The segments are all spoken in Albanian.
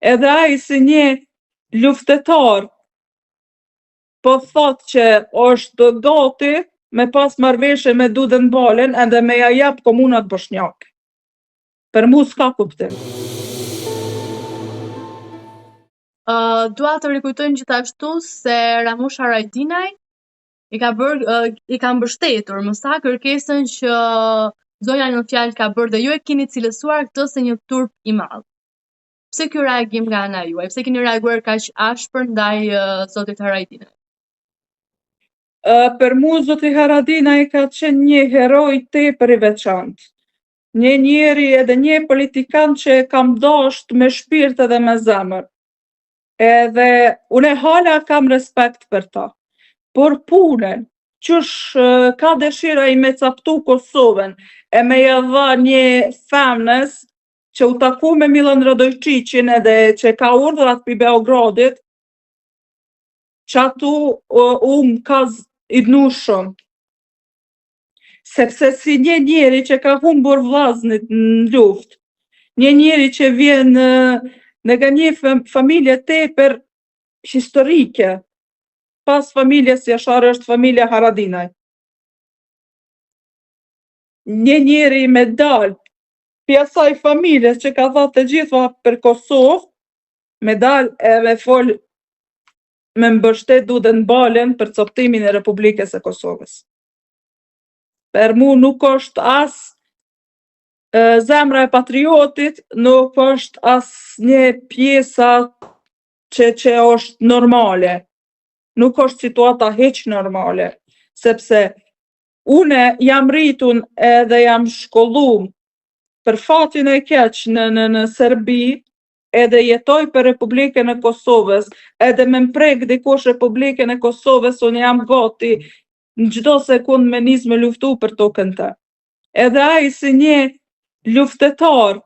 Edhe ai si një luftetar po thot që është gati me pas marrëveshje me Duden Balen edhe me ja jap komunat bosnjake. Për mu s'ka kuptim. Dua të rikujtojmë gjithashtu se Ramush Haradinaj i ka mbështetur më sa kërkesën që zonja në fjalë ka bërë dhe ju e keni cilësuar këtë si një turp i madh. Pse ky reagim nga ana juaj? Pse keni reaguar kaq ashpër ndaj zotit Haradinaj? Për mu zoti Haradinaj ka qenë një heroj tepër i veçantë. Një njeri edhe një politikan që kam dashur me shpirt edhe me zemër. Edhe unë hala kam respekt për ta. Por punën, qysh ka dëshira i me captu Kosovën e me ja dha një femnes që u taku me Milan Radojčićin edhe që ka urdhrat pi Beogradit, që atu më ka idhnu shumë. Sepse si një njeri që ka humbur vllaznit në luftë, një njeri që vjen nga një familje tepër historike, pas familjes Jasharë është familja Haradinaj. Një njeri me dalë pi asaj familjes që ka thënë të gjitha për Kosovë, me dalë e me fol me mbështet Duden Balen për coptimin e Republikës së Kosovës. Për mu nuk është as zemra e patriotit, nuk është as një pjesa që është normale. Nuk është situata hiç normale, sepse une jam rritun edhe jam shkollum për fatin e keq në Serbi, edhe jetoj për Republikën e Kosovës, edhe me mprek dikush Republikën e Kosovës, unë jam gati në çdo sekund me nis me luftu për tokën të. Edhe ai si një luftetar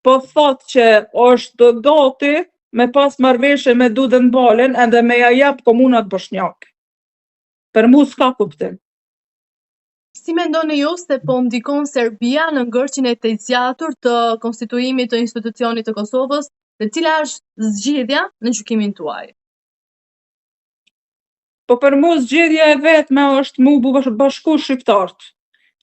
po thot që është gati me pas marrëveshje me Duden Balen edhe me ja jap komunat bosnjake. Për mu s'ka kuptim. Si mendoni ju se po ndikon Serbia në ngërçin e të zgjatur të konstituimit të institucionit të Kosovës dhe cila është zgjedhja në gjykimin tuaj? Po për mu zgjedhja e vetme është mu bashku shqiptarët,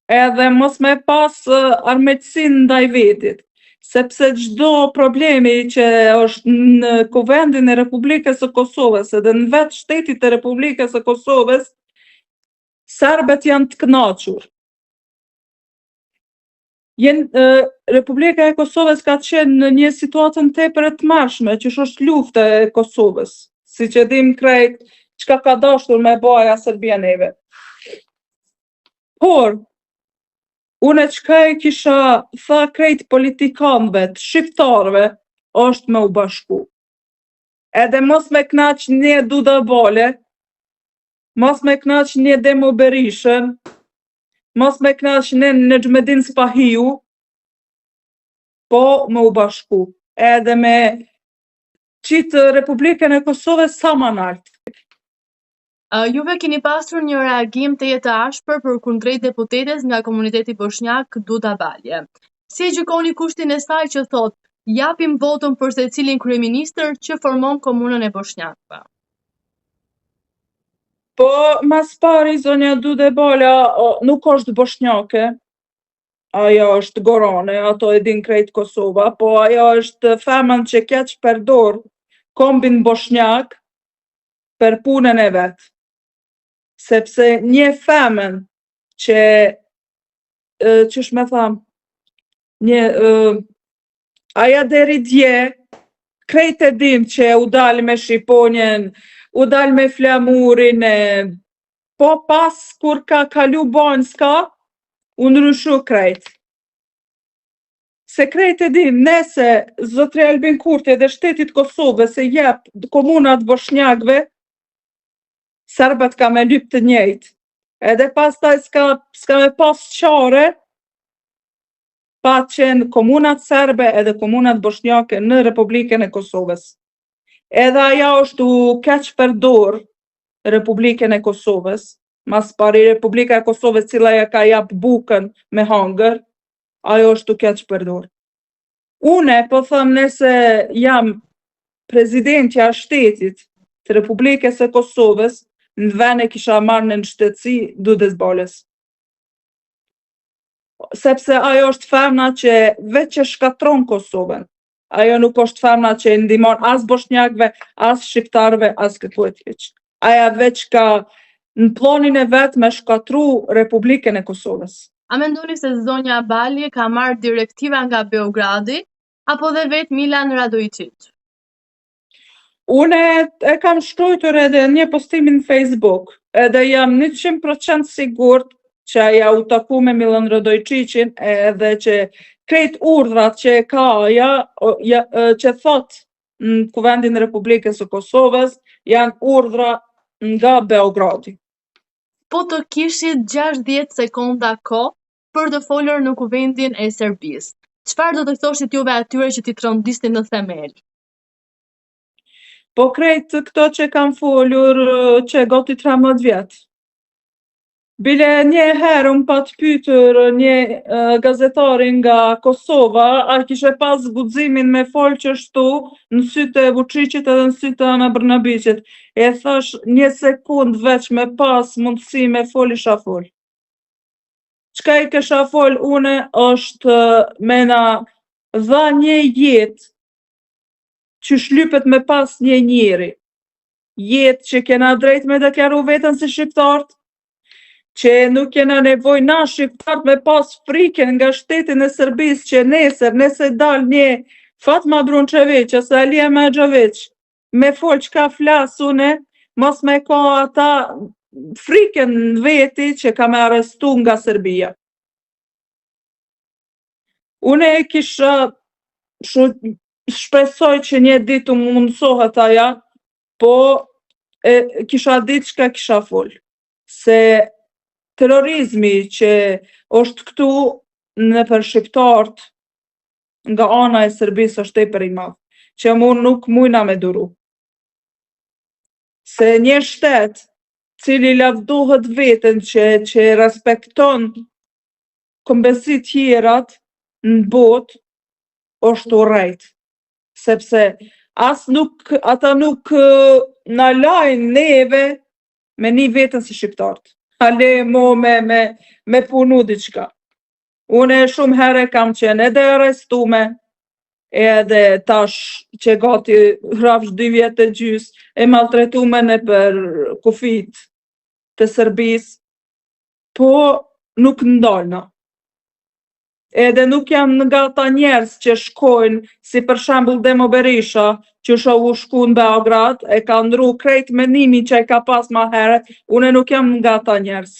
edhe mos me pas armiqësinë ndaj vetit. Sepse çdo problemi që është në kuvendin e Republikës së Kosovës edhe në vetë shtetit e Republikës së Kosovës, serbët janë të kënaqur. Republika e Kosovës ka qenë në një situatën tepër të tmerrshme, që është lufta e Kosovës, siç e dim krejt çka ka dashur me baja Serbia neve. Por unë çka e kisha tha krejt politikanëve të shqiptarëve është me u bashku. Edhe mos me knaq një Duda Bale, mos me knaq një Demo Berishën, mos me knaq një Nexhmedin Spahiu, po me u bashku. Edhe me qitë Republikën e Kosovës sa më lart. Juve keni pasur një reagim të jetë ashpër për kundrejt deputetes nga komuniteti bosnjak Duda Balje. Si e gjykoni kushtin e saj që thot, japim votën për secilin kryeministër që formon komunën e bosnjakëve? Po, mas pari, zonja Duda Bala nuk është bosnjake, ajo është Gorane, ato e din krejt Kosova, po ajo është femën që keq përdor kombin bosnjak për punën e vetë. Sepse një femën që, qysh me tham, aja deri dje, krejt e dim që u dal me Shqiponjen, u dal me flamurin, po pas kur ka kalu Banjska, u ndryshu krejt. Se krejt e dim, nese zotri Albin Kurti dhe shtetit Kosovës se jep komunat bosnjakëve, serbët ka me lyp të njëjtë. Edhe pastaj s'ka me pas qare, pa qenë komunat serbe edhe komunat bosnjake në Republikën e Kosovës. Edhe aja është u keq përdor Republikën e Kosovës, mas pari Republika e Kosovës cila ja ka jap bukën me hangër, ajo është u keq përdor. Une po thëm nëse jam prezidentja e shtetit të Republikës së Kosovës, në vend e kisha marrë në shtetësi Dudës Balës. Sepse ajo është femna që veç që shkatron Kosovën. Ajo nuk është femna që ndihmon as bosnjakëve, as shqiptarëve, as këtujt. Aja veç ka në planin e vet me shkatru Republikën e Kosovës. A mendoni se zonja Balje ka marrë direktiva nga Beogradi, apo dhe vetë Milan Radojičić? Une e kam shkruar edhe një postimin në Facebook, edhe jam 100% sigurt që aja u taku me Milan Radojičićin edhe që krejt urdhrat që ka aja, që thot në Kuvendin e Republikës së Kosovës, janë urdhra nga Beogradi. Po të kishit 60 sekonda kohë për të folur në Kuvendin e Serbisë, çfarë do të thoshit juve atyre që t'i trondisnin në themel? Po krejt këto që kam folur që gati 13 vjetë. Bile një herë më pat pyetur një gazetari nga Kosova, a kishe pas guximin me fol qështu në sytë e Vučićit edhe në sytë e Ana Brnabićit. E thash një sekund veç me pas mundësi me fol isha fol. Çka i kisha fol une është me na dha një jetë që shlypet me pas një njeri. Jetë që kena drejt me deklaru vetën si shqiptartë, që nuk kena nevoj na shqiptarët me pas frikën nga shtetin e Serbisë që nesër, nëse dal një Fatma Brunçević ose Alia Maxhavić me fol çka flas une, mos me ka ata frikën në veti që ka me arrestu nga Serbia. Une e kisha shpresoj që një ditë më mundsohet aja, po kisha ditë çka kisha fol. Se terrorizmi që është këtu në për shqiptarët nga ana e Serbisë është tepër i madh, që mu nuk mujna me duru. Se një shtet cili lavdohet veten që respekton kombësit tjerat në botë është urrejt. Sepse ata nuk na lajnë neve me një veten si shqiptarët. Ale mo me punu diçka. Une shumë herë kam qenë edhe arrestume, edhe tash që gati rrafsh 2 vjetë e gjys, e maltretume në për kufit të Serbisë, po nuk ndalna. Edhe nuk janë nga ata njerëz që shkojnë, si për shembull Demo Berisha, që u shku në Beograd, e ka ndru krejt mendimin që e ka pas ma herët, une nuk jam nga ata njerëz.